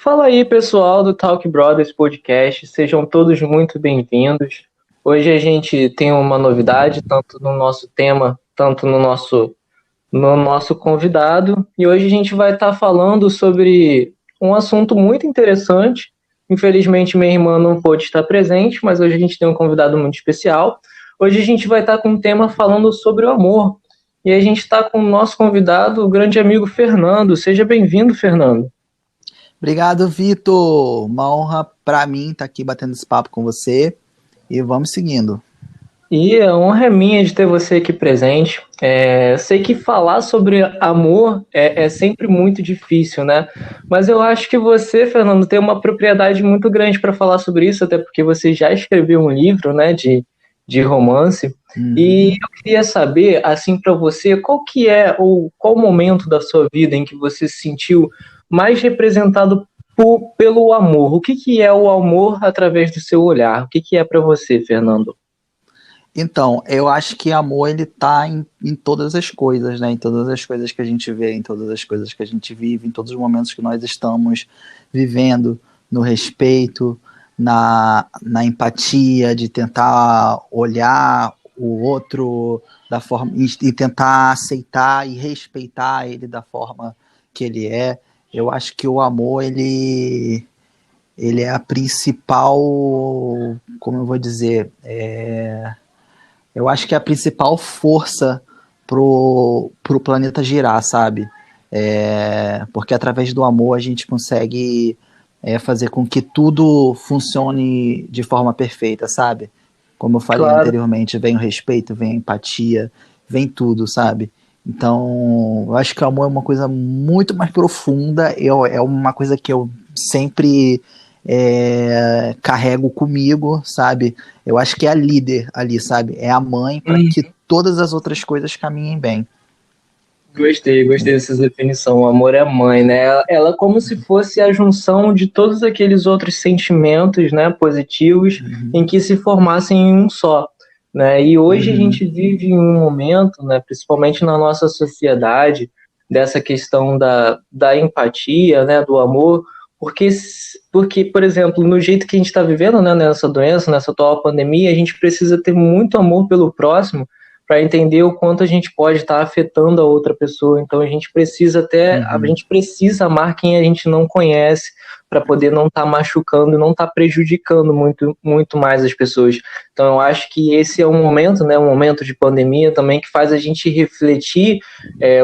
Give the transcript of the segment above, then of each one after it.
Fala aí, pessoal do Talk Brothers Podcast, sejam todos muito bem-vindos. Hoje a gente tem uma novidade, tanto no nosso tema, tanto no nosso convidado, e hoje a gente vai estar falando sobre um assunto muito interessante. Infelizmente, minha irmã não pôde estar presente, mas hoje a gente tem um convidado muito especial. Hoje a gente vai estar com um tema falando sobre o amor. E a gente está com o nosso convidado, o grande amigo Fernando. Seja bem-vindo, Fernando. Obrigado, Vitor. Uma honra para mim estar aqui batendo esse papo com você e vamos seguindo. E a honra é minha de ter você aqui presente. Sei que falar sobre amor é sempre muito difícil, né? Mas eu acho que você, Fernando, tem uma propriedade muito grande para falar sobre isso, até porque você já escreveu um livro, né, de romance. E Uhum. eu queria saber, assim, para você, qual que é ou qual momento da sua vida em que você se sentiu mais representado pelo amor? O que que é o amor através do seu olhar? O que que é para você, Fernando? Então, eu acho que amor ele tá em todas as coisas, né? Em todas as coisas que a gente vê, em todas as coisas que a gente vive, em todos os momentos que nós estamos vivendo, no respeito, na empatia, de tentar olhar o outro da forma e tentar aceitar e respeitar ele da forma que ele é. Eu acho que o amor ele é a principal, como eu vou dizer, eu acho que é a principal força pro planeta girar, sabe? Porque através do amor a gente consegue fazer com que tudo funcione de forma perfeita, sabe? Como eu falei Claro. anteriormente, vem o respeito, vem a empatia, vem tudo, sabe? Então, eu acho que o amor é uma coisa muito mais profunda, é uma coisa que eu sempre carrego comigo, sabe? Eu acho que é a líder ali, sabe? É a mãe para que todas as outras coisas caminhem bem. Gostei dessa definição. O amor é mãe, né? Ela é como se fosse a junção de todos aqueles outros sentimentos, né, positivos, em que se formassem em um só, né? E hoje a Uhum. gente vive em um momento, né, principalmente na nossa sociedade, dessa questão da empatia, né, do amor, porque, por exemplo, no jeito que a gente está vivendo, né, nessa doença, nessa atual pandemia, a gente precisa ter muito amor pelo próximo para entender o quanto a gente pode estar afetando a outra pessoa. Então a Uhum. gente precisa amar quem a gente não conhece para poder não estar machucando, não estar prejudicando muito mais as pessoas. Então eu acho que esse é um momento, né, um momento de pandemia também que faz a gente refletir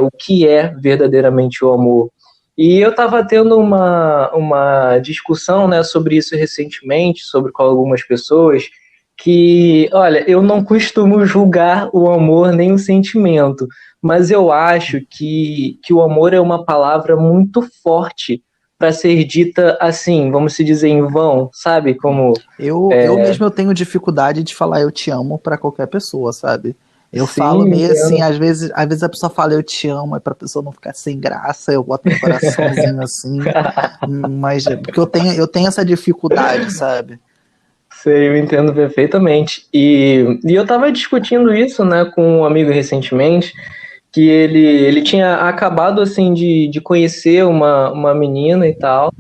o que é verdadeiramente o amor. E eu estava tendo uma discussão, né, sobre isso recentemente, com algumas pessoas, que, olha, eu não costumo julgar o amor nem o sentimento, mas eu acho que o amor é uma palavra muito forte para ser dita assim, vamos se dizer em vão, sabe? Como, Eu mesmo eu tenho dificuldade de falar eu te amo para qualquer pessoa, sabe? Eu falo sim, meio assim, entendo. às vezes a pessoa fala eu te amo, é pra pessoa não ficar sem graça, eu boto meu coraçãozinho assim, mas porque eu tenho essa dificuldade, sabe? Sei, eu entendo perfeitamente. E eu estava discutindo isso, né, com um amigo recentemente, que ele tinha acabado, assim, de conhecer uma menina e tal.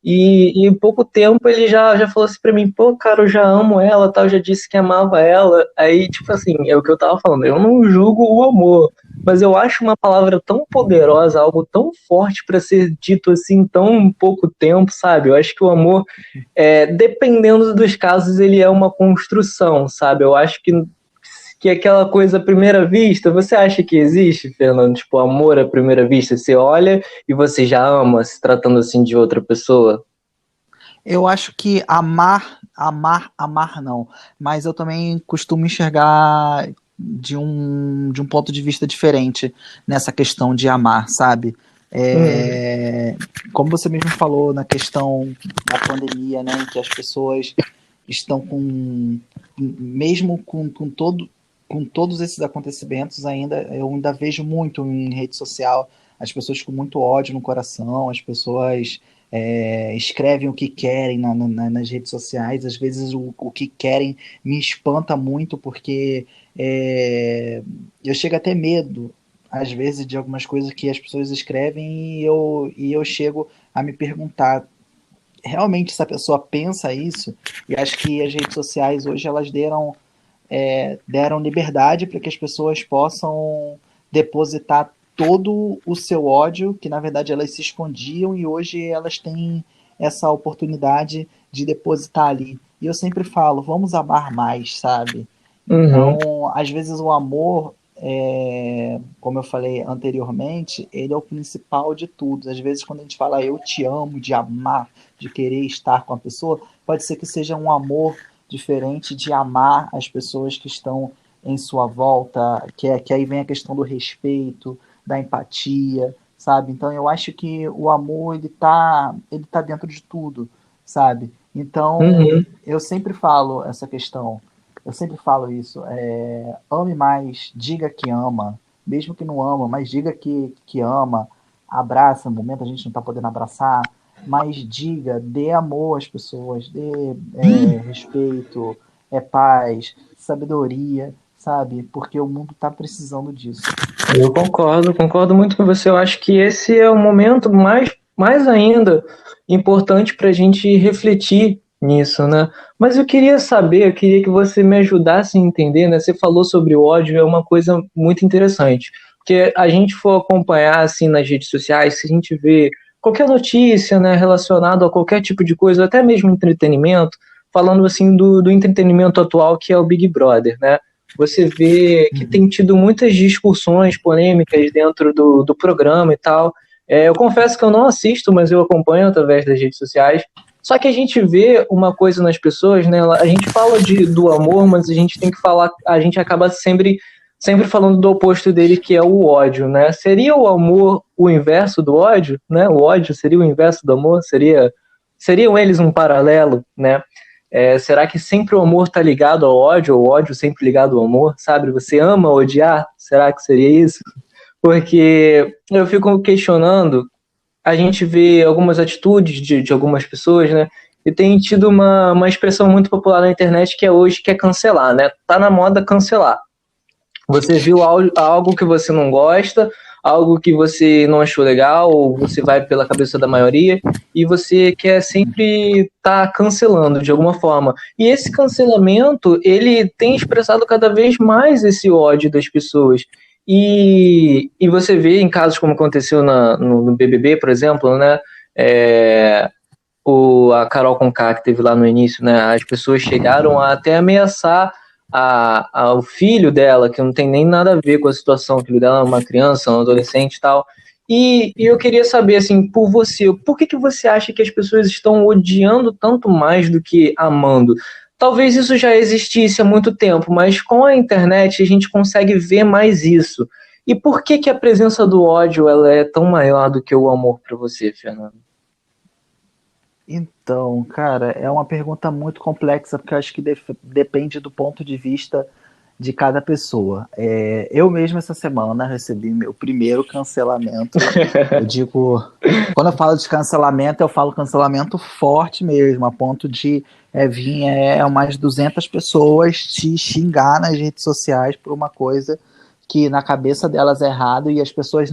E em pouco tempo ele já falou assim pra mim, pô, cara, eu já amo ela, tal, já disse que amava ela. Aí, tipo assim, é o que eu tava falando, eu não julgo o amor, mas eu acho uma palavra tão poderosa, algo tão forte pra ser dito assim em tão pouco tempo, sabe? Eu acho que o amor, dependendo dos casos, ele é uma construção, sabe? Eu acho que aquela coisa à primeira vista, você acha que existe, Fernando? Tipo, amor à primeira vista, você olha e você já ama, se tratando assim de outra pessoa? Eu acho que amar não, mas eu também costumo enxergar de um ponto de vista diferente nessa questão de amar, sabe? Uhum. Como você mesmo falou na questão da pandemia, né, em que as pessoas estão mesmo com todos esses acontecimentos eu ainda vejo muito em rede social as pessoas com muito ódio no coração, as pessoas escrevem o que querem nas redes sociais, às vezes o que querem me espanta muito porque eu chego a ter medo às vezes de algumas coisas que as pessoas escrevem e eu chego a me perguntar realmente essa pessoa pensa isso, e acho que as redes sociais hoje elas deram liberdade para que as pessoas possam depositar todo o seu ódio, que na verdade elas se escondiam, e hoje elas têm essa oportunidade de depositar ali. E eu sempre falo, vamos amar mais, sabe? Uhum. Então, às vezes o amor, como eu falei anteriormente, ele é o principal de tudo. Às vezes quando a gente fala eu te amo, de amar, de querer estar com a pessoa, pode ser que seja um amor diferente de amar as pessoas que estão em sua volta, que aí vem a questão do respeito, da empatia, sabe? Então eu acho que o amor ele tá dentro de tudo, sabe? Então Uhum. eu sempre falo essa questão, eu sempre falo isso, ame mais, diga que ama, mesmo que não ama, mas diga que ama, abraça, no momento a gente não está podendo abraçar, mas diga, dê amor às pessoas, dê respeito, paz, sabedoria, sabe? Porque o mundo está precisando disso. Eu concordo muito com você. Eu acho que esse é o momento mais ainda importante para a gente refletir nisso, né? Mas eu queria que você me ajudasse a entender, né? Você falou sobre o ódio, é uma coisa muito interessante. Porque a gente for acompanhar, assim, nas redes sociais, se a gente vê qualquer notícia, né, relacionada a qualquer tipo de coisa, até mesmo entretenimento, falando, assim, do entretenimento atual, que é o Big Brother, né? Você vê que Uhum. tem tido muitas discussões polêmicas dentro do programa e tal. Eu confesso que eu não assisto, mas eu acompanho através das redes sociais. Só que a gente vê uma coisa nas pessoas, né? A gente fala do amor, mas a gente tem que falar, a gente acaba sempre falando do oposto dele, que é o ódio, né? Seria o amor o inverso do ódio, né? O ódio seria o inverso do amor? Seriam eles um paralelo, né? Será que sempre o amor está ligado ao ódio, ou o ódio sempre ligado ao amor, sabe? Você ama odiar? Será que seria isso? Porque eu fico questionando, a gente vê algumas atitudes de algumas pessoas, né? E tem tido uma expressão muito popular na internet que é hoje, que é cancelar, né? Tá na moda cancelar. Você viu algo que você não gosta, algo que você não achou legal, ou você vai pela cabeça da maioria, e você quer sempre estar cancelando de alguma forma. E esse cancelamento, ele tem expressado cada vez mais esse ódio das pessoas. E você vê em casos como aconteceu no BBB, por exemplo, né? É, a Carol Conká que teve lá no início, né? As pessoas chegaram a até ameaçar o filho dela, que não tem nem nada a ver com a situação. O filho dela é uma criança, um adolescente e tal. E eu queria saber, assim, por você, por que você acha que as pessoas estão odiando tanto mais do que amando? Talvez isso já existisse há muito tempo, mas com a internet a gente consegue ver mais isso. E por que a presença do ódio ela é tão maior do que o amor para você, Fernando? Então, cara, é uma pergunta muito complexa, porque eu acho que depende do ponto de vista de cada pessoa. Eu mesmo, essa semana, recebi meu primeiro cancelamento. Eu digo, quando eu falo de cancelamento, eu falo cancelamento forte mesmo, a ponto de vir umas 200 pessoas te xingar nas redes sociais por uma coisa que na cabeça delas é errado, e as pessoas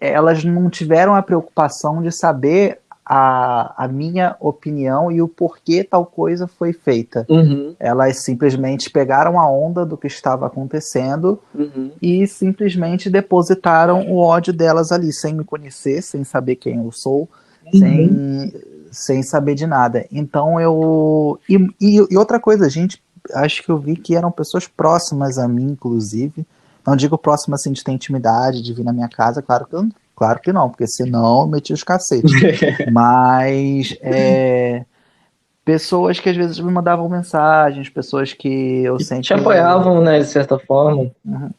elas não tiveram a preocupação de saber a minha opinião e o porquê tal coisa foi feita. Uhum, Elas simplesmente pegaram a onda do que estava acontecendo uhum, e simplesmente depositaram o ódio delas ali, sem me conhecer, sem saber quem eu sou, uhum. sem saber de nada. Então eu. E outra coisa, gente, acho que eu vi que eram pessoas próximas a mim, inclusive. Não digo próximas assim de ter intimidade, de vir na minha casa, claro que não, porque senão eu meti os cacetes. Mas pessoas que às vezes me mandavam mensagens, pessoas que eu Que te sempre. apoiavam, né, de certa forma. Uhum.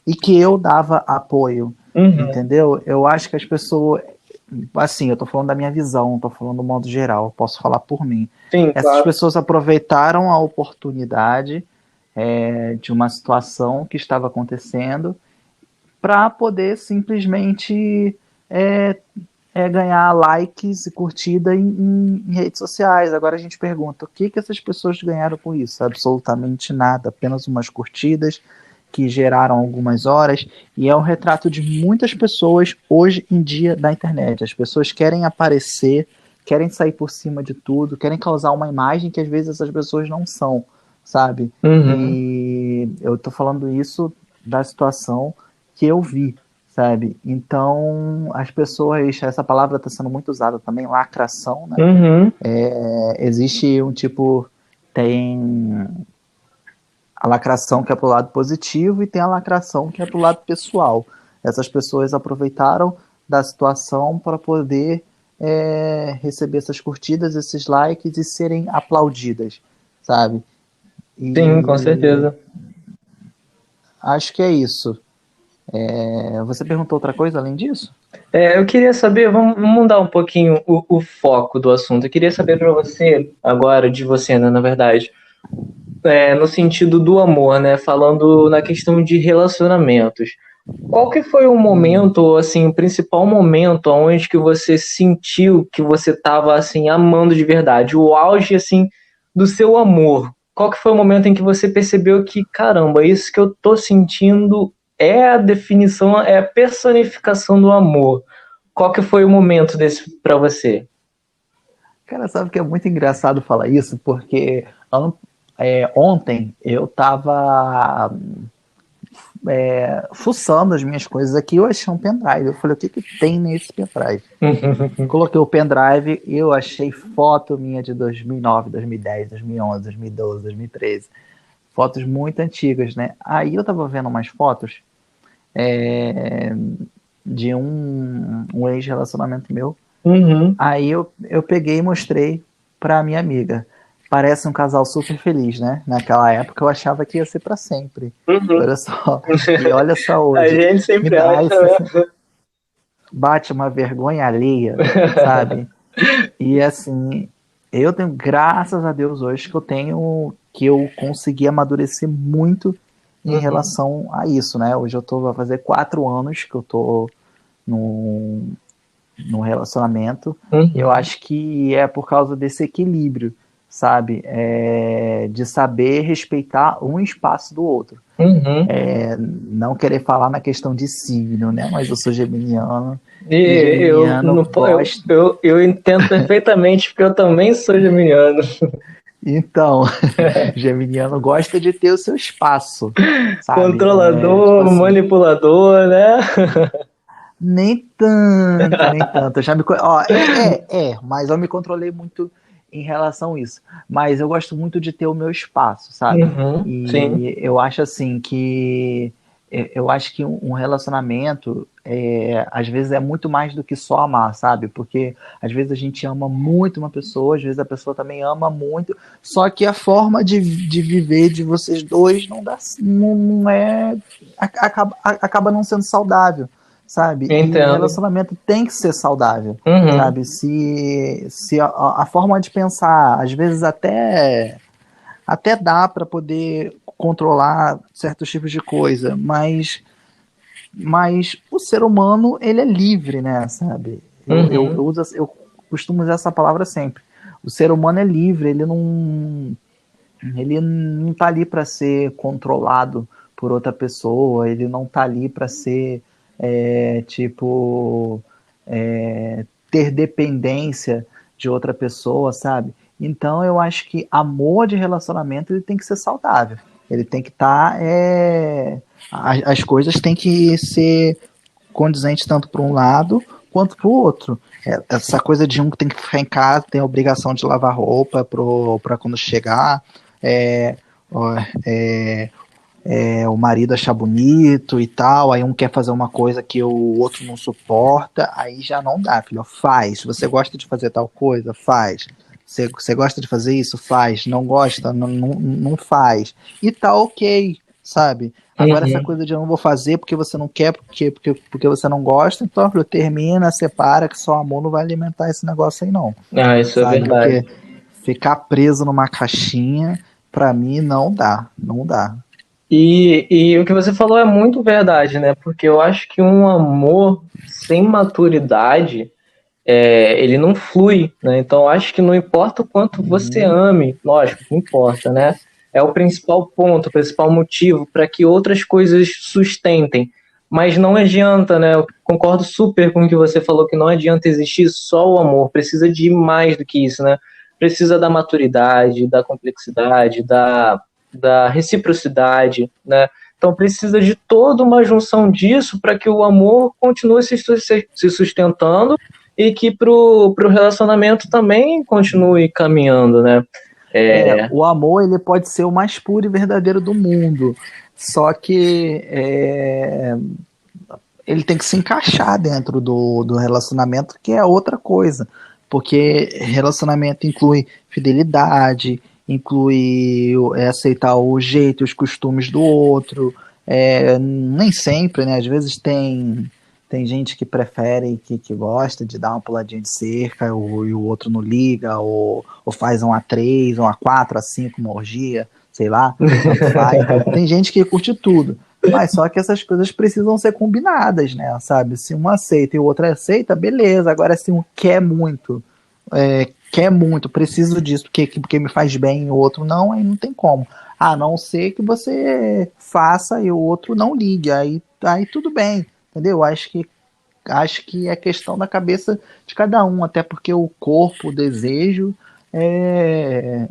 E que eu dava apoio, Uhum. entendeu? Eu acho que as pessoas. Assim, eu tô falando da minha visão, não tô falando do modo geral, eu posso falar por mim. Sim, Essas claro. pessoas aproveitaram a oportunidade de uma situação que estava acontecendo para poder simplesmente é, ganhar likes e curtida em redes sociais. Agora a gente pergunta, o que essas pessoas ganharam com isso? Absolutamente nada, apenas umas curtidas que geraram algumas horas, e é um retrato de muitas pessoas hoje em dia da internet. As pessoas querem aparecer, querem sair por cima de tudo, querem causar uma imagem que às vezes essas pessoas não são, sabe? E eu tô falando isso da situação que eu vi, sabe? Então, as pessoas, essa palavra está sendo muito usada também, lacração, né? Existe um tipo, tem a lacração que é pro lado positivo e tem a lacração que é pro lado pessoal. Essas pessoas aproveitaram da situação para poder receber essas curtidas, esses likes e serem aplaudidas, sabe? Sim, com certeza. Acho que é isso. Você perguntou outra coisa além disso? Eu queria saber, vamos mudar um pouquinho o foco do assunto. Eu queria saber para você, agora, de você, né, na verdade, no sentido do amor, né, falando na questão de relacionamentos. Qual que foi o momento, assim, o principal momento onde que você sentiu que você estava, assim, amando de verdade? O auge, assim, do seu amor. Qual que foi o momento em que você percebeu que, caramba, isso que eu tô sentindo é a definição, é a personificação do amor? Qual que foi o momento desse para você? Cara, sabe que é muito engraçado falar isso, porque ontem eu tava fuçando as minhas coisas aqui, eu achei um pendrive. Eu falei, o que tem nesse pendrive? Coloquei o pendrive e eu achei foto minha de 2009, 2010, 2011, 2012, 2013. Fotos muito antigas, né? Aí eu tava vendo umas fotos de um ex-relacionamento meu. Aí eu peguei e mostrei pra minha amiga. Parece um casal super feliz, né? Naquela época eu achava que ia ser pra sempre. Olha só. E olha só hoje. A gente sempre acha, né? Bate uma vergonha alheia, sabe? E assim, eu tenho, graças a Deus, hoje que eu consegui amadurecer muito em relação a isso, né? Hoje vai fazer 4 anos que eu tô no relacionamento. Eu acho que é por causa desse equilíbrio, sabe? De saber respeitar um espaço do outro. Não querer falar na questão de signo, né? Mas eu sou geminiano. E eu entendo perfeitamente, porque eu também sou geminiano. Então, geminiano gosta de ter o seu espaço, sabe? Controlador, tipo assim, manipulador, né? Nem tanto, nem tanto. Mas eu me controlei muito em relação a isso. Mas eu gosto muito de ter o meu espaço, sabe? Sim. Eu acho assim que um relacionamento às vezes é muito mais do que só amar, sabe? Porque às vezes a gente ama muito uma pessoa, às vezes a pessoa também ama muito, só que a forma de viver de vocês dois acaba não sendo saudável, sabe? Entendo. E o relacionamento tem que ser saudável, sabe? Se a forma de pensar, às vezes até dá para poder controlar certos tipos de coisa, mas o ser humano, ele é livre, né, sabe? Eu costumo usar essa palavra sempre. O ser humano é livre, ele não tá ali para ser controlado por outra pessoa, ele não tá ali para ser ter dependência de outra pessoa, sabe? Então eu acho que amor de relacionamento ele tem que ser saudável. Ele tem que estar. As coisas têm que ser condizentes tanto para um lado quanto para o outro. Essa coisa de um que tem que ficar em casa, tem a obrigação de lavar roupa para quando chegar. O marido achar bonito e tal, aí um quer fazer uma coisa que o outro não suporta, aí já não dá, filho. Faz. Você gosta de fazer tal coisa? Faz. Você gosta de fazer isso? Faz. Não gosta? Não faz. E tá ok, sabe? Agora essa coisa de eu não vou fazer porque você não quer, porque você não gosta, então filho, termina, separa, que só amor não vai alimentar esse negócio aí não. Isso sabe? É verdade. Porque ficar preso numa caixinha, pra mim, não dá. Não dá. E o que você falou é muito verdade, né? Porque eu acho que um amor sem maturidade, ele não flui, né? Então eu acho que não importa o quanto você ame, lógico que importa, né? é o principal ponto, o principal motivo para que outras coisas sustentem. Mas não adianta, né? Eu concordo super com o que você falou, que não adianta existir só o amor, precisa de mais do que isso, né? Precisa da maturidade, da complexidade, da reciprocidade, né? Então precisa de toda uma junção disso para que o amor continue se sustentando e que para o relacionamento também continue caminhando, né? O amor ele pode ser o mais puro e verdadeiro do mundo, só que ele tem que se encaixar dentro do relacionamento, que é outra coisa, porque relacionamento inclui fidelidade, inclui aceitar o jeito, os costumes do outro, nem sempre, né? Às vezes tem gente que prefere, que gosta de dar uma puladinha de cerca e o outro não liga, ou faz um A3, um A4, A5, uma orgia, sei lá, tanto faz. Tem gente que curte tudo. Mas só que essas coisas precisam ser combinadas, né? Sabe? Se um aceita e o outro aceita, beleza. Agora, se um quer muito, preciso disso porque me faz bem e o outro não, aí não tem como. A não ser que você faça e o outro não ligue. Aí tudo bem, entendeu? Acho que é questão da cabeça de cada um, até porque o corpo, o desejo é,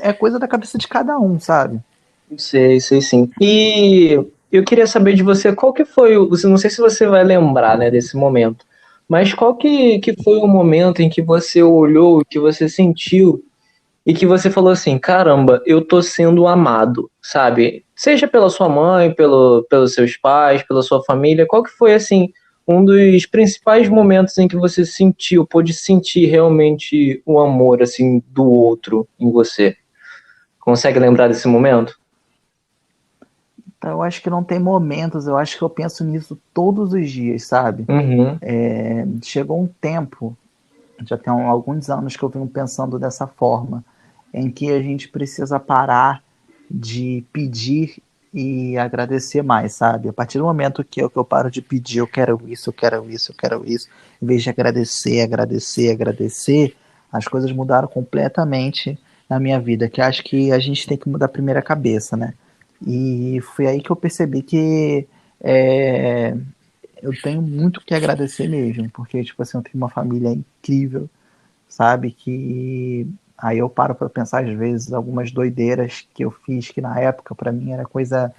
é coisa da cabeça de cada um, sabe? Sei sim. E eu queria saber de você qual que foi não sei se você vai lembrar, né, desse momento, mas qual que foi o momento em que você olhou, que você sentiu e que você falou assim, caramba, eu tô sendo amado, sabe? Seja pela sua mãe, pelos seus pais, pela sua família, qual que foi, assim, um dos principais momentos em que você sentiu, pôde sentir realmente o amor, assim, do outro em você? Consegue lembrar desse momento? Então, eu acho que não tem momentos, eu acho que eu penso nisso todos os dias, sabe? Uhum, Chegou um tempo, já tem alguns anos que eu venho pensando dessa forma, em que a gente precisa parar de pedir e agradecer mais, sabe? A partir do momento que eu paro de pedir, eu quero isso, eu quero isso, eu quero isso, em vez de agradecer, agradecer, agradecer, as coisas mudaram completamente na minha vida, que acho que a gente tem que mudar primeiro a cabeça, né? E foi aí que eu percebi que é, eu tenho muito que agradecer mesmo, porque, tipo assim, eu tenho uma família incrível, sabe? Que aí eu paro para pensar, às vezes, algumas doideiras que eu fiz, que na época, para mim, era coisa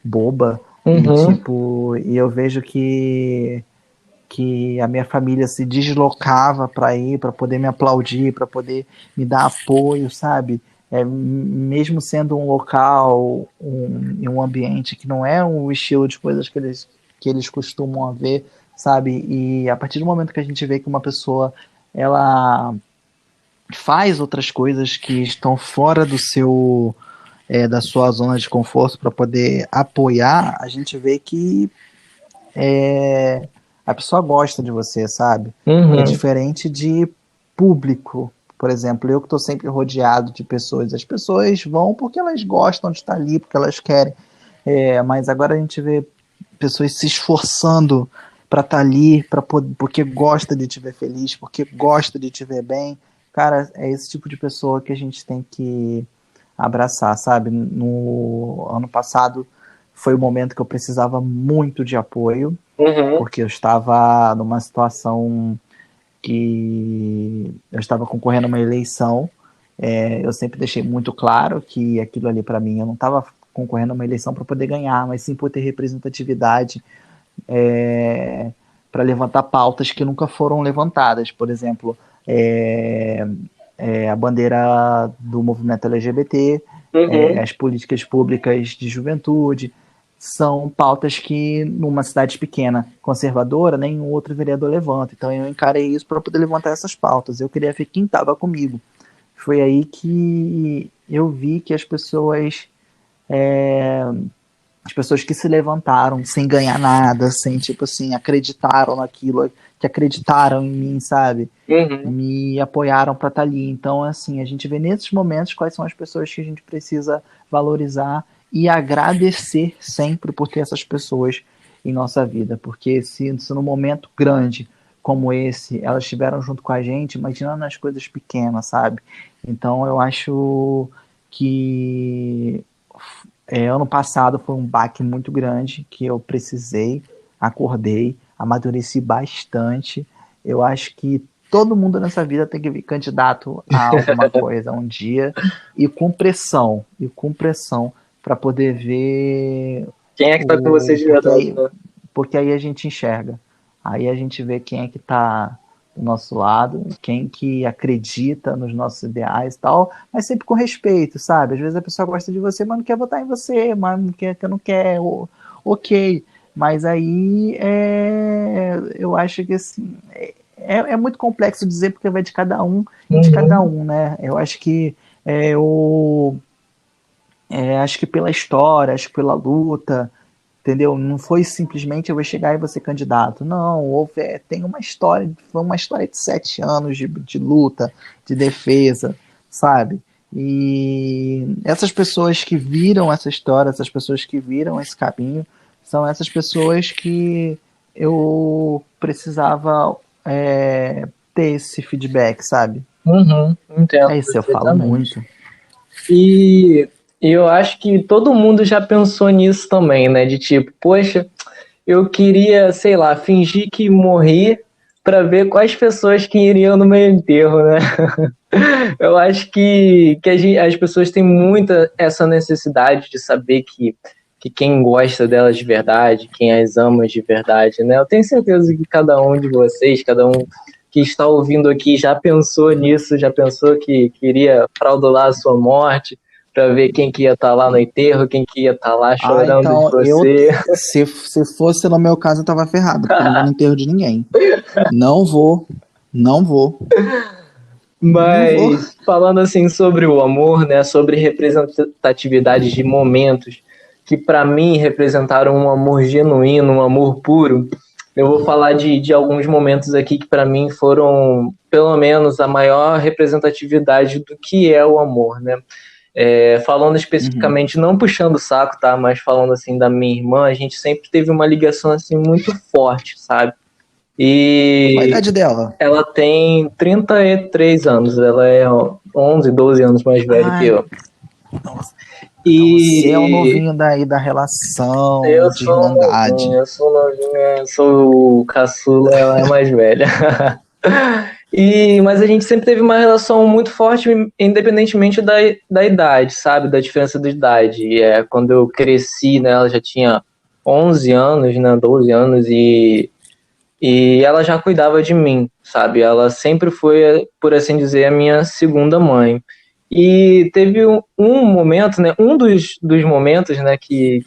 boba, e, uhum. tipo, e eu vejo que a minha família se deslocava para ir, para poder me aplaudir, para poder me dar apoio, sabe? Mesmo sendo um local, um ambiente que não é o estilo de coisas que eles costumam ver, sabe? E a partir do momento que a gente vê que uma pessoa ela faz outras coisas que estão fora da sua zona de conforto para poder apoiar, a gente vê que a pessoa gosta de você, sabe? É Uhum. diferente de público. Por exemplo, eu que estou sempre rodeado de pessoas. As pessoas vão porque elas gostam de estar ali, porque elas querem. Mas agora a gente vê pessoas se esforçando para estar ali, porque gosta de te ver feliz, porque gosta de te ver bem. Cara, é esse tipo de pessoa que a gente tem que abraçar, sabe? No ano passado foi o momento que eu precisava muito de apoio, Uhum. porque eu estava numa situação que eu estava concorrendo a uma eleição. Eu sempre deixei muito claro que aquilo ali para mim, eu não estava concorrendo a uma eleição para poder ganhar, mas sim por ter representatividade, para levantar pautas que nunca foram levantadas. Por exemplo, a bandeira do movimento LGBT, Uhum. as políticas públicas de juventude, são pautas que numa cidade pequena, conservadora, nenhum outro vereador levanta. Então eu encarei isso para poder levantar essas pautas. Eu queria ver quem estava comigo. Foi aí que eu vi que as pessoas que se levantaram sem ganhar nada, sem, tipo assim, acreditaram naquilo, que acreditaram em mim, sabe? Uhum. Me apoiaram para estar ali. Então, assim, a gente vê nesses momentos quais são as pessoas que a gente precisa valorizar e agradecer sempre por ter essas pessoas em nossa vida. Porque se num momento grande como esse, elas estiveram junto com a gente, imagina nas coisas pequenas, sabe? Então, eu acho que ano passado foi um baque muito grande, que eu precisei, acordei, amadureci bastante. Eu acho que todo mundo nessa vida tem que vir candidato a alguma coisa um dia, e com pressão, para poder ver Quem é que tá com vocês de verdade, né? porque aí a gente enxerga. Aí a gente vê quem é que está do nosso lado, quem que acredita nos nossos ideais e tal, mas sempre com respeito, sabe? Às vezes a pessoa gosta de você, mas não quer votar em você, mas não quer, ok. Mas aí eu acho que assim, é muito complexo dizer, porque vai de cada um e de cada um, né? Eu acho que acho que pela história, acho que pela luta, entendeu? Não foi simplesmente eu vou chegar e vou ser candidato. Não, tem uma história, foi uma história de 7 anos de luta, de defesa, sabe? E essas pessoas que viram essa história, essas pessoas que viram esse caminho, são essas pessoas que eu precisava ter esse feedback, sabe? Entendo É isso, eu falo perfeitamente. muito. E eu acho que todo mundo já pensou nisso também, né? De tipo, poxa, eu queria, sei lá, fingir que morri para ver quais pessoas que iriam no meu enterro, né? Eu acho que as pessoas têm muita essa necessidade de saber que quem gosta delas de verdade, quem as ama de verdade, né? Eu tenho certeza que cada um de vocês, cada um que está ouvindo aqui já pensou nisso, já pensou que queria fraudular a sua morte para ver quem que ia estar lá no enterro, quem que ia estar lá chorando de Então, você. se fosse no meu caso, eu tava ferrado, porque eu não vou no enterro de ninguém. Não vou. Mas falando assim sobre o amor, né, sobre representatividade de momentos que para mim representaram um amor genuíno, um amor puro, eu vou falar de alguns momentos aqui que para mim foram, pelo menos, a maior representatividade do que é o amor, né? Falando especificamente, não puxando o saco, tá? Mas falando assim da minha irmã, a gente sempre teve uma ligação assim muito forte, sabe? Qual a E idade dela? ela tem 33 anos, ela é 11, 12 anos mais velha que Ai, eu. nossa. Então você é o E novinho daí da relação eu de sou irmandade. novinho, eu sou novinho, eu sou o caçula, ela é mais velha. Mas a gente sempre teve uma relação muito forte, independentemente da idade, sabe? Da diferença de idade. Quando eu cresci, né, ela já tinha 11 anos, né, 12 anos, e ela já cuidava de mim, sabe? Ela sempre foi, por assim dizer, a minha segunda mãe. E teve um momento, né? Um dos momentos, né? Que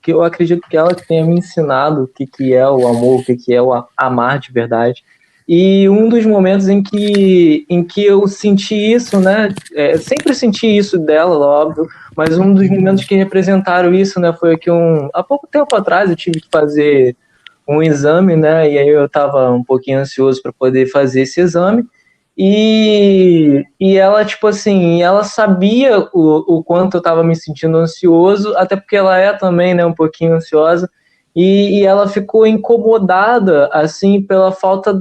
eu acredito que ela tenha me ensinado o que é o amor, o que é o amar de verdade. E um dos momentos em que eu senti isso, né? Sempre senti isso dela, óbvio, mas um dos momentos que representaram isso, né? Foi que há pouco tempo atrás eu tive que fazer um exame, né? E aí eu estava um pouquinho ansioso para poder fazer esse exame. E ela, tipo assim, ela sabia o quanto eu estava me sentindo ansioso, até porque ela é também, né, um pouquinho ansiosa. E ela ficou incomodada, assim, pela falta,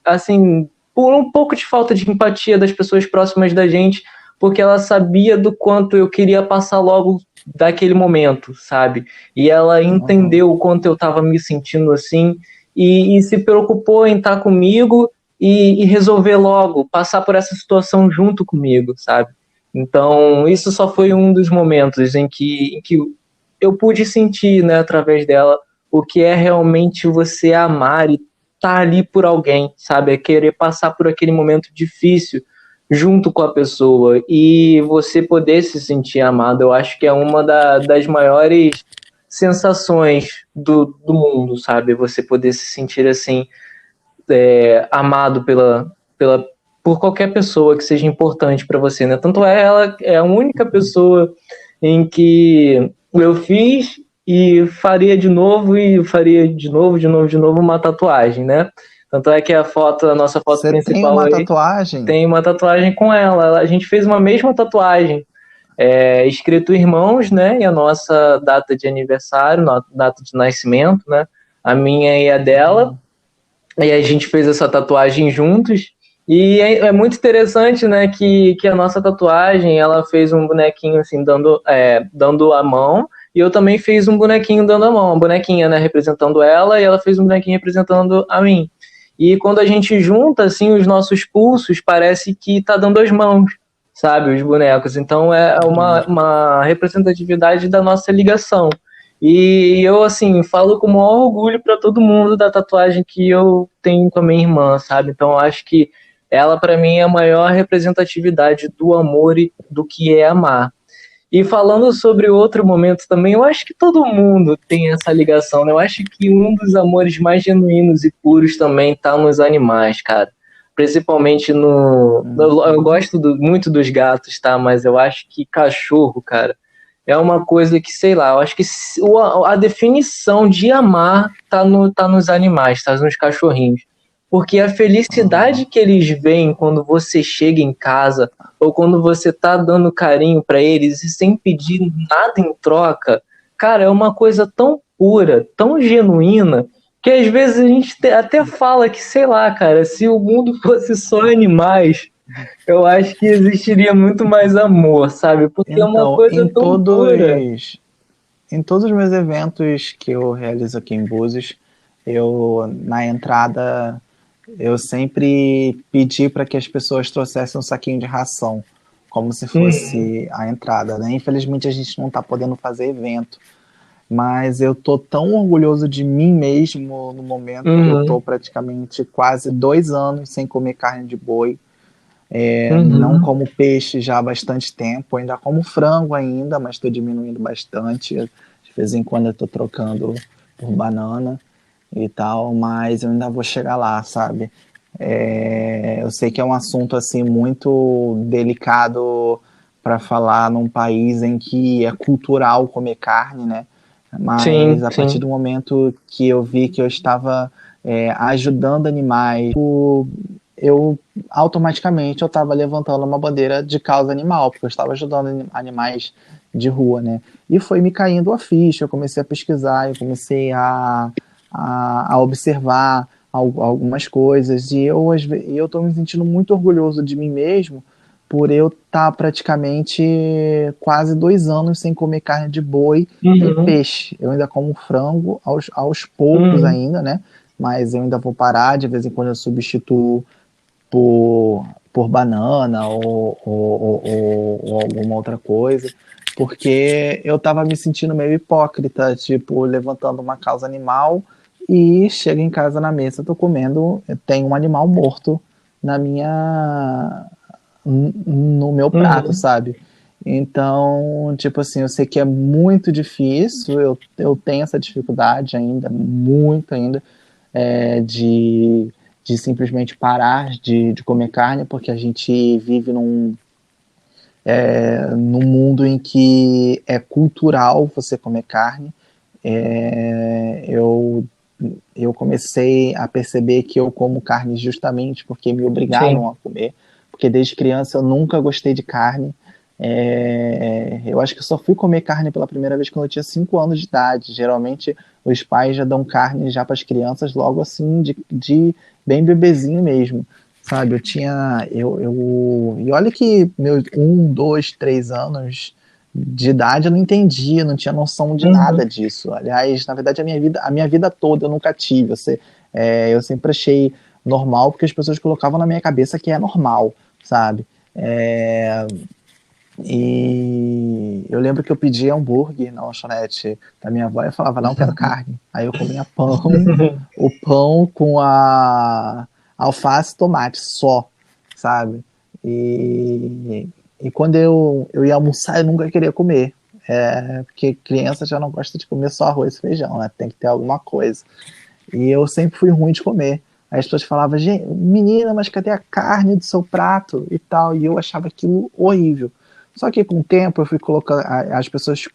assim, por um pouco de falta de empatia das pessoas próximas da gente, porque ela sabia do quanto eu queria passar logo daquele momento, sabe? E ela entendeu o quanto eu estava me sentindo assim e se preocupou em estar comigo e resolver logo, passar por essa situação junto comigo, sabe? Então, isso só foi um dos momentos em que eu pude sentir, né, através dela, o que é realmente você amar e estar ali por alguém, sabe? É querer passar por aquele momento difícil junto com a pessoa e você poder se sentir amado. Eu acho que é uma das maiores sensações do mundo, sabe? Você poder se sentir assim, amado por qualquer pessoa que seja importante para você, né? Tanto ela é a única pessoa em que eu fiz e faria de novo de novo uma tatuagem, né? Tanto é que a nossa foto Você tem principal uma aí tatuagem? tem uma tatuagem com ela. A gente fez uma mesma tatuagem, escrito irmãos, né? E a nossa data de aniversário, data de nascimento, né? A minha e a dela. E a gente fez essa tatuagem juntos. E é muito interessante, né, que a nossa tatuagem, ela fez um bonequinho, assim, dando a mão, e eu também fiz um bonequinho dando a mão, uma bonequinha, né, representando ela, e ela fez um bonequinho representando a mim. E quando a gente junta, assim, os nossos pulsos, parece que tá dando as mãos, sabe, os bonecos. Então é uma representatividade da nossa ligação. E eu, assim, falo com o maior orgulho para todo mundo da tatuagem que eu tenho com a minha irmã, sabe? Então eu acho que ela, para mim, é a maior representatividade do amor e do que é amar. E falando sobre outro momento também, eu acho que todo mundo tem essa ligação, né? Eu acho que um dos amores mais genuínos e puros também tá nos animais, cara. Principalmente no. Eu gosto muito dos gatos, tá? Mas eu acho que cachorro, cara, é uma coisa que, sei lá, eu acho que a definição de amar tá nos animais, tá nos cachorrinhos. Porque a felicidade que eles veem quando você chega em casa ou quando você tá dando carinho pra eles e sem pedir nada em troca, cara, é uma coisa tão pura, tão genuína, que às vezes a gente até fala que, sei lá, cara, se o mundo fosse só animais, eu acho que existiria muito mais amor, sabe? Porque é uma Então, coisa tão pura. em todos os meus eventos que eu realizo aqui em Búzios, na entrada, eu sempre pedi para que as pessoas trouxessem um saquinho de ração, como se fosse a entrada, né? Infelizmente a gente não está podendo fazer evento, mas eu tô tão orgulhoso de mim mesmo no momento que eu tô praticamente quase 2 anos sem comer carne de boi. Não como peixe já há bastante tempo, ainda como frango ainda, mas estou diminuindo bastante. De vez em quando eu estou trocando por banana e tal, mas eu ainda vou chegar lá, sabe? Eu sei que é um assunto assim muito delicado para falar num país em que é cultural comer carne, né? Mas Sim, a partir sim. do momento que eu vi que eu estava ajudando animais, eu automaticamente eu estava levantando uma bandeira de causa animal, porque eu estava ajudando animais de rua, né? E foi me caindo a ficha, eu comecei a pesquisar, eu comecei a observar algumas coisas, e eu estou me sentindo muito orgulhoso de mim mesmo por eu estar praticamente quase 2 anos sem comer carne de boi e peixe. Eu ainda como frango aos poucos ainda, né? Mas eu ainda vou parar, de vez em quando eu substituo por banana ou alguma outra coisa, porque eu estava me sentindo meio hipócrita, tipo, levantando uma causa animal e chego em casa na mesa, tô comendo, tem um animal morto na minha no meu prato, sabe? Então, tipo assim, eu sei que é muito difícil, eu tenho essa dificuldade ainda, muito ainda, de simplesmente parar de comer carne, porque a gente vive num mundo em que é cultural você comer carne. Eu comecei a perceber que eu como carne justamente porque me Sim. obrigaram a comer, porque desde criança eu nunca gostei de carne. Eu acho que eu só fui comer carne pela primeira vez quando eu tinha 5 anos de idade. Geralmente os pais já dão carne já para as crianças logo assim, de bem bebezinho mesmo, sabe? E olha que meus 1, 2, 3 anos de idade eu não entendia, não tinha noção de nada disso. Aliás, na verdade, a minha vida toda eu nunca tive. Eu sempre achei normal porque as pessoas colocavam na minha cabeça que é normal, sabe? E eu lembro que eu pedia hambúrguer na lanchonete da minha avó e eu falava, não quero carne. Aí eu comia pão, o pão com a alface e tomate só, sabe? E quando eu ia almoçar, eu nunca queria comer. Porque criança já não gosta de comer só arroz e feijão, né? Tem que ter alguma coisa. E eu sempre fui ruim de comer. Aí as pessoas falavam, menina, mas cadê a carne do seu prato e tal? E eu achava aquilo horrível. Só que com o tempo eu fui colocando, as pessoas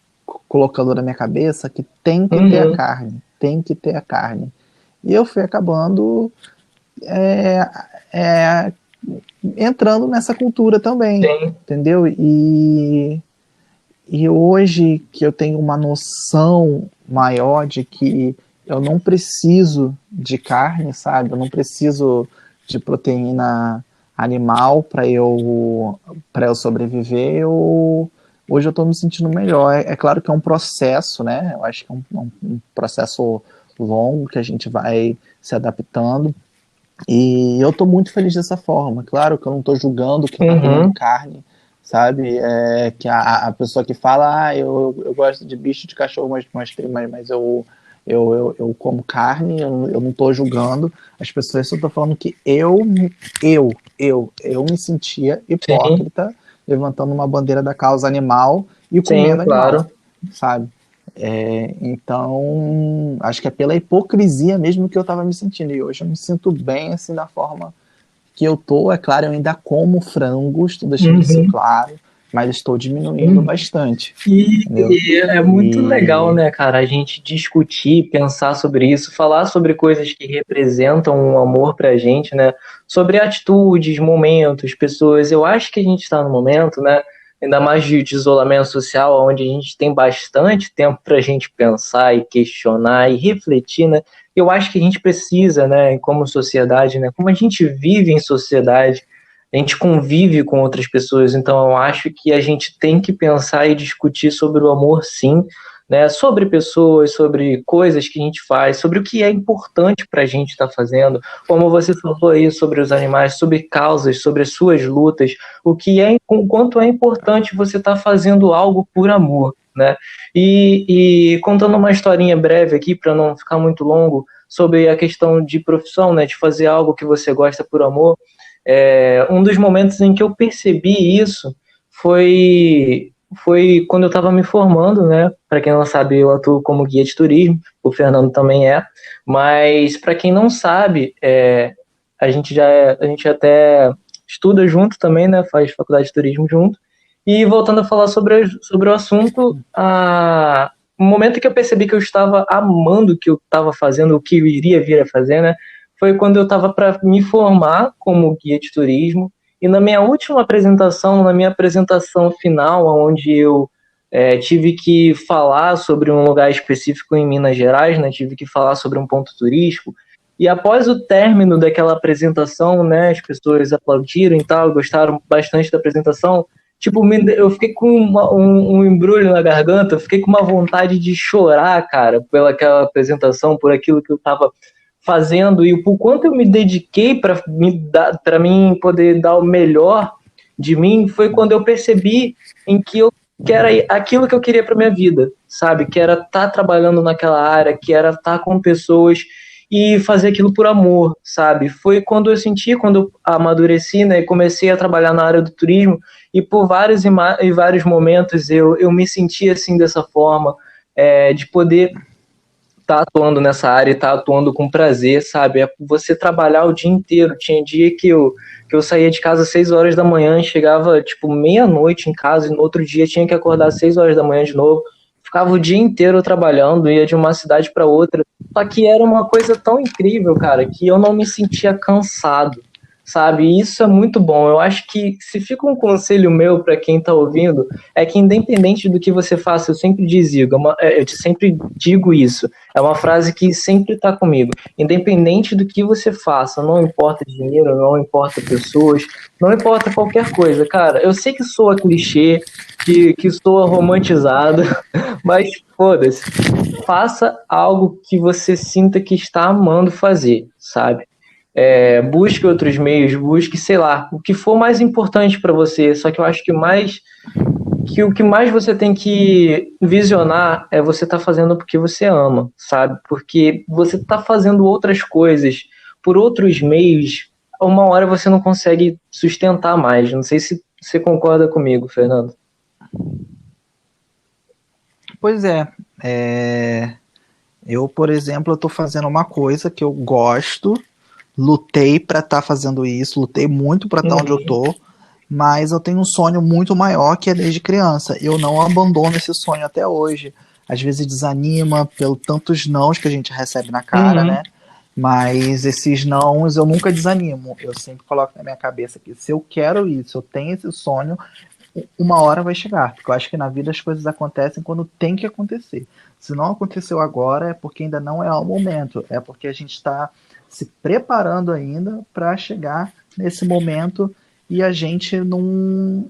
colocando na minha cabeça que tem que ter a carne, tem que ter a carne. E eu fui acabando é, é, entrando nessa cultura também, Sim. entendeu? E hoje que eu tenho uma noção maior de que eu não preciso de carne, sabe? Eu não preciso de proteína animal para eu sobreviver, hoje eu estou me sentindo melhor. É claro que é um processo, né? Eu acho que é um processo longo que a gente vai se adaptando. E eu estou muito feliz dessa forma. Claro que eu não estou julgando quem está comendo carne, sabe? Que a pessoa que fala, eu gosto de bicho, de cachorro, mas eu como carne, eu não estou julgando. As pessoas só estão falando que eu me sentia Sim, hipócrita levantando uma bandeira da causa animal e sim, comendo animal, claro. sabe? Então, acho que é pela hipocrisia mesmo que eu estava me sentindo. E hoje eu me sinto bem, assim, da forma que eu tô. É claro, eu ainda como frango, estou deixando isso Uhum. claro, mas estou diminuindo Sim. bastante, entendeu? E é muito legal, E né, cara, a gente discutir, pensar sobre isso, falar sobre coisas que representam um amor pra gente, né? Sobre atitudes, momentos, pessoas. Eu acho que a gente está no momento, né? Ainda mais de isolamento social, onde a gente tem bastante tempo pra gente pensar e questionar e refletir, né? Eu acho que a gente precisa, né, como sociedade, né? Como a gente vive em sociedade, a gente convive com outras pessoas, então eu acho que a gente tem que pensar e discutir sobre o amor, sim, né? Sobre pessoas, sobre coisas que a gente faz, sobre o que é importante para a gente estar fazendo, como você falou aí sobre os animais, sobre causas, sobre as suas lutas, o quanto é importante você estar fazendo algo por amor, né? E contando uma historinha breve aqui para não ficar muito longo sobre a questão de profissão, né? De fazer algo que você gosta por amor. Um dos momentos em que eu percebi isso foi quando eu estava me formando, né? Para quem não sabe, eu atuo como guia de turismo, o Fernando também é, mas para quem não sabe, a gente até estuda junto também, né? Faz faculdade de turismo junto. E voltando a falar sobre o assunto, o momento que eu percebi que eu estava amando o que eu estava fazendo, o que eu iria vir a fazer, né? Foi quando eu estava para me formar como guia de turismo. E na minha última apresentação, na minha apresentação final, onde eu tive que falar sobre um lugar específico em Minas Gerais, né? Tive que falar sobre um ponto turístico. E após o término daquela apresentação, né, as pessoas aplaudiram e tal, gostaram bastante da apresentação. Tipo, eu fiquei com um embrulho na garganta, eu fiquei com uma vontade de chorar, cara, pelaquela apresentação, por aquilo que eu estava fazendo e o quanto eu me dediquei para mim poder dar o melhor de mim foi quando eu percebi que era aquilo que eu queria para minha vida, sabe? Que era estar trabalhando naquela área, que era estar com pessoas e fazer aquilo por amor, sabe? Foi quando eu senti, quando eu amadureci, né, e comecei a trabalhar na área do turismo e por vários momentos eu me senti assim dessa forma, de poder tá atuando nessa área e tá atuando com prazer, sabe? É você trabalhar o dia inteiro. Tinha dia que eu saía de casa às 6 horas da manhã, chegava tipo meia-noite em casa e no outro dia tinha que acordar às 6 horas da manhã de novo. Ficava o dia inteiro trabalhando, ia de uma cidade para outra. Só que era uma coisa tão incrível, cara, que eu não me sentia cansado, sabe? E isso é muito bom. Eu acho que se fica um conselho meu para quem tá ouvindo, é que independente do que você faça, eu sempre eu sempre digo isso. É uma frase que sempre está comigo. Independente do que você faça, não importa dinheiro, não importa pessoas, não importa qualquer coisa, cara. Eu sei que soa clichê, que soa romantizado, mas foda-se. Faça algo que você sinta que está amando fazer, sabe? Busque outros meios, busque, sei lá, o que for mais importante para você. Só que eu acho que o que mais você tem que visionar é você estar fazendo porque você ama, sabe? Porque você está fazendo outras coisas por outros meios, uma hora você não consegue sustentar mais. Não sei se você concorda comigo, Fernando. Pois eu, por exemplo, eu tô fazendo uma coisa que eu gosto, lutei para estar fazendo isso, lutei muito para estar onde eu Uhum. tô, mas eu tenho um sonho muito maior que é desde criança. Eu não abandono esse sonho até hoje. Às vezes desanima pelo tantos nãos que a gente recebe na cara, Uhum. né? Mas esses nãos eu nunca desanimo. Eu sempre coloco na minha cabeça que se eu quero isso, eu tenho esse sonho, uma hora vai chegar. Porque eu acho que na vida as coisas acontecem quando tem que acontecer. Se não aconteceu agora, é porque ainda não é o momento. É porque a gente está se preparando ainda para chegar nesse momento e a gente não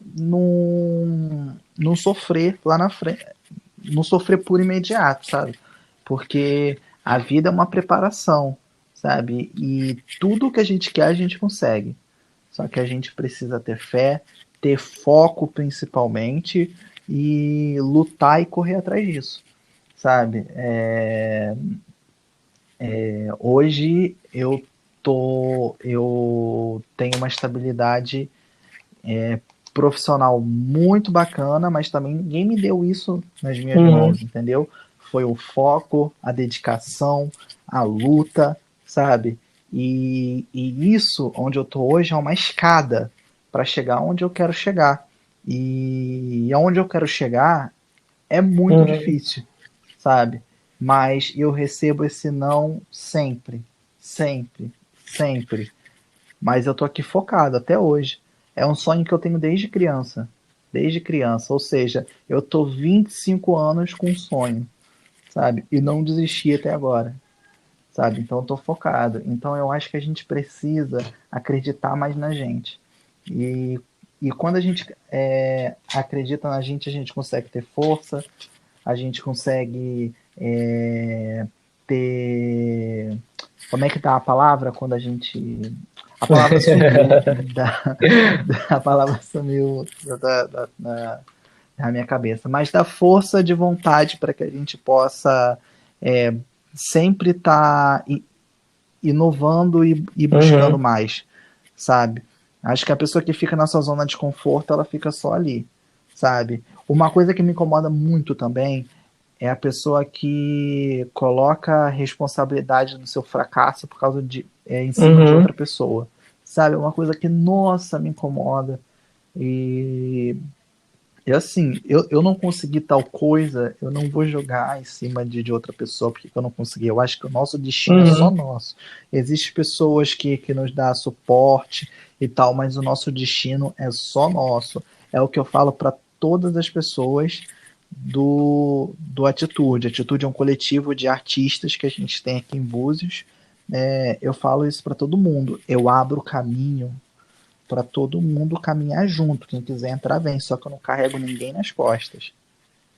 sofrer lá na frente, não sofrer por imediato, sabe? Porque a vida é uma preparação, sabe? E tudo que a gente quer a gente consegue. Só que a gente precisa ter fé, ter foco principalmente e lutar e correr atrás disso, sabe? Hoje eu tenho uma estabilidade profissional muito bacana, mas também ninguém me deu isso nas minhas Uhum. mãos, entendeu? Foi o foco, a dedicação, a luta, sabe? E isso, onde eu tô hoje, é uma escada para chegar onde eu quero chegar. E aonde eu quero chegar é muito Uhum. difícil, sabe? Mas eu recebo esse não sempre, sempre, sempre. Mas eu tô aqui focado até hoje. É um sonho que eu tenho desde criança. Desde criança. Ou seja, eu tô 25 anos com um sonho, sabe? E não desisti até agora, sabe? Então eu tô focado. Então eu acho que a gente precisa acreditar mais na gente. E, e quando a gente acredita na gente, a gente consegue ter força, a gente consegue ter. Como é que tá a palavra quando a gente. A palavra sumiu a palavra sumiu da minha cabeça, mas da força de vontade para que a gente possa é, sempre estar inovando e buscando Uhum. mais, sabe? Acho que a pessoa que fica na sua zona de conforto, ela fica só ali, sabe? Uma coisa que me incomoda muito também é a pessoa que coloca a responsabilidade do seu fracasso por causa em cima de Uhum. outra pessoa, sabe? É uma coisa que, nossa, me incomoda. E, e assim, eu não consegui tal coisa, eu não vou jogar em cima de outra pessoa porque eu não consegui. Eu acho que o nosso destino é só Uhum. nosso. Existem pessoas que nos dão suporte e tal, mas o nosso destino é só nosso. É o que eu falo para todas as pessoas do Atitude. Atitude é um coletivo de artistas que a gente tem aqui em Búzios. Eu falo isso para todo mundo. Eu abro caminho para todo mundo caminhar junto. Quem quiser entrar, vem. Só que eu não carrego ninguém nas costas.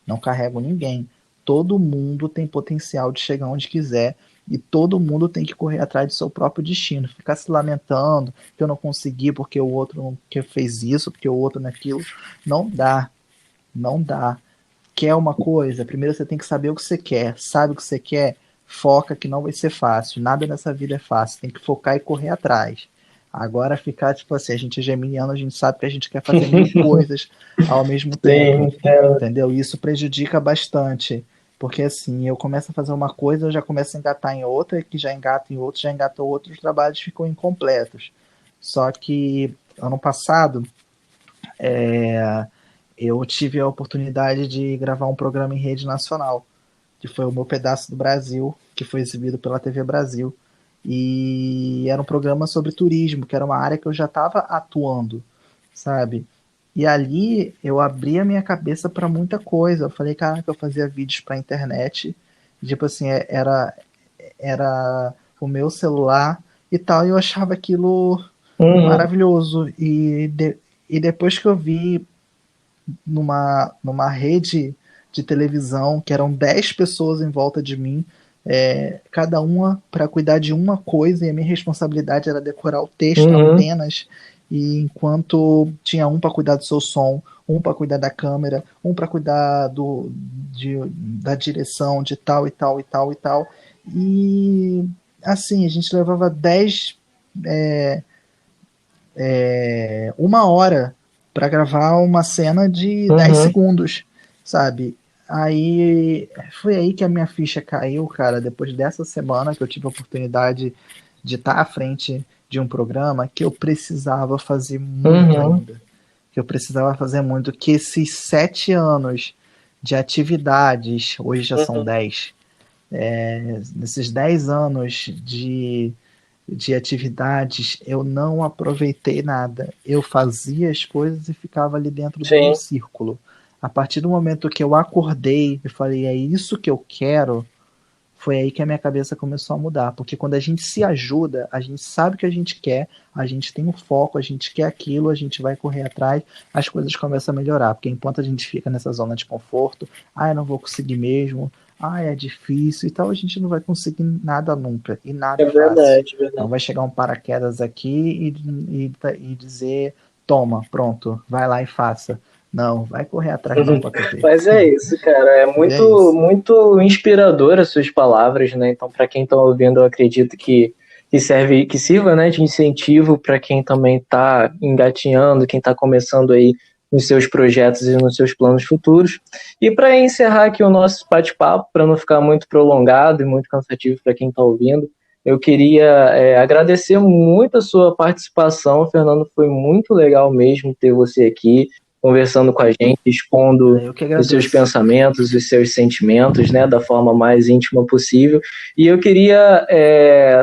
Não carrego ninguém. Todo mundo tem potencial de chegar onde quiser e todo mundo tem que correr atrás do seu próprio destino. Ficar se lamentando que eu não consegui porque o outro não que fez isso, porque o outro naquilo. Não dá. Não dá. Quer uma coisa? Primeiro você tem que saber o que você quer. Sabe o que você quer? Foca que não vai ser fácil. Nada nessa vida é fácil. Tem que focar e correr atrás. Agora ficar tipo assim, a gente é geminiano, a gente sabe que a gente quer fazer mil coisas ao mesmo Sim, tempo. entendo. Entendeu? E isso prejudica bastante. Porque assim, eu começo a fazer uma coisa, eu já começo a engatar em outra, que já engata em outra, já engatou outro, os trabalhos ficam incompletos. Só que ano passado, eu tive a oportunidade de gravar um programa em rede nacional, que foi o Meu Pedaço do Brasil, que foi exibido pela TV Brasil. E era um programa sobre turismo, que era uma área que eu já estava atuando, sabe? E ali eu abri a minha cabeça para muita coisa. Eu falei, cara, que eu fazia vídeos para internet, tipo assim, era o meu celular e tal, e eu achava aquilo Uhum. maravilhoso. E depois que eu vi numa rede de televisão, que eram 10 pessoas em volta de mim, cada uma para cuidar de uma coisa, e a minha responsabilidade era decorar o texto Uhum. apenas, e enquanto tinha um para cuidar do seu som, um para cuidar da câmera, um para cuidar da direção, de tal e tal e tal e tal. E assim, a gente levava 10 uma hora para gravar uma cena de 10 Uhum. segundos, sabe? Aí foi aí que a minha ficha caiu, cara, depois dessa semana que eu tive a oportunidade de estar à frente de um programa que eu precisava fazer muito Uhum. ainda. Que eu precisava fazer muito, que esses 7 anos de atividades, hoje já são Uhum. 10, nesses 10 anos de atividades, eu não aproveitei nada. Eu fazia as coisas e ficava ali dentro do meu Sim. círculo. A partir do momento que eu acordei e falei, é isso que eu quero, foi aí que a minha cabeça começou a mudar, porque quando a gente se ajuda, a gente sabe o que a gente quer, a gente tem um foco, a gente quer aquilo, a gente vai correr atrás, as coisas começam a melhorar, porque enquanto a gente fica nessa zona de conforto, eu não vou conseguir mesmo, é difícil, então a gente não vai conseguir nada nunca, e nada É verdade, fácil. verdade. Então vai chegar um paraquedas aqui e dizer, toma, pronto, vai lá e faça. Não, vai correr atrás não, JP. Mas é isso, cara. É muito inspirador as suas palavras, né? Então, para quem está ouvindo, eu acredito que sirva, né, de incentivo para quem também está engatinhando, quem está começando aí nos seus projetos e nos seus planos futuros. E para encerrar aqui o nosso bate-papo, para não ficar muito prolongado e muito cansativo para quem está ouvindo, eu queria agradecer muito a sua participação, Fernando. Foi muito legal mesmo ter você aqui conversando com a gente, expondo os seus pensamentos, os seus sentimentos, né, da forma mais íntima possível. E eu queria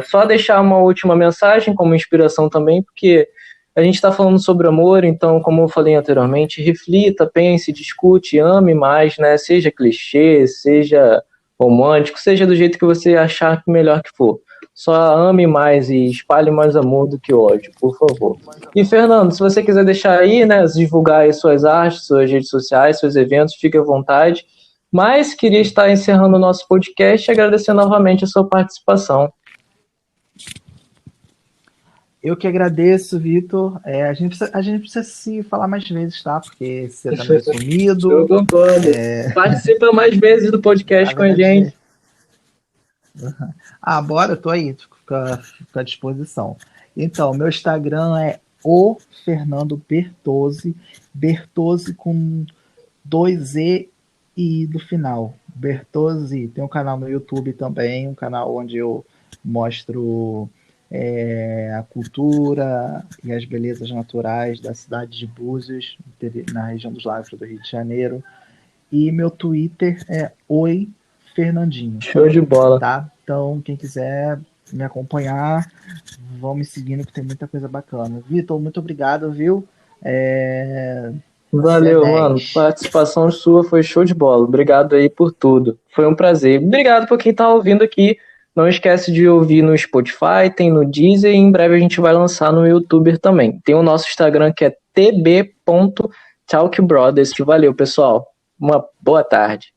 só deixar uma última mensagem como inspiração também, porque a gente está falando sobre amor, então, como eu falei anteriormente, reflita, pense, discute, ame mais, né, seja clichê, seja romântico, seja do jeito que você achar melhor que for. Só ame mais e espalhe mais amor do que ódio, por favor. E, Fernando, se você quiser deixar aí, né, divulgar aí suas artes, suas redes sociais, seus eventos, fique à vontade. Mas queria estar encerrando o nosso podcast e agradecer novamente a sua participação. Eu que agradeço, Vitor. A gente precisa se falar mais vezes, tá? Porque você tá meio sumido. Eu concordo. Participa mais vezes do podcast com a gente. Bora, tô aí, fico à disposição. Então, meu Instagram é o Fernando Bertozzi, Bertozzi com 2 E e do final. Bertozzi. Tem um canal no YouTube também, um canal onde eu mostro a cultura e as belezas naturais da cidade de Búzios, na região dos Lagos do Rio de Janeiro. E meu Twitter é Oi Fernandinho. Show de bola. Tá? Então, quem quiser me acompanhar, vão me seguindo que tem muita coisa bacana. Vitor, muito obrigado, viu? Valeu, mano. Participação sua foi show de bola. Obrigado aí por tudo. Foi um prazer. Obrigado por quem tá ouvindo aqui. Não esquece de ouvir no Spotify, tem no Deezer e em breve a gente vai lançar no YouTube também. Tem o nosso Instagram que é tb.talkbrothers. Valeu, pessoal. Uma boa tarde.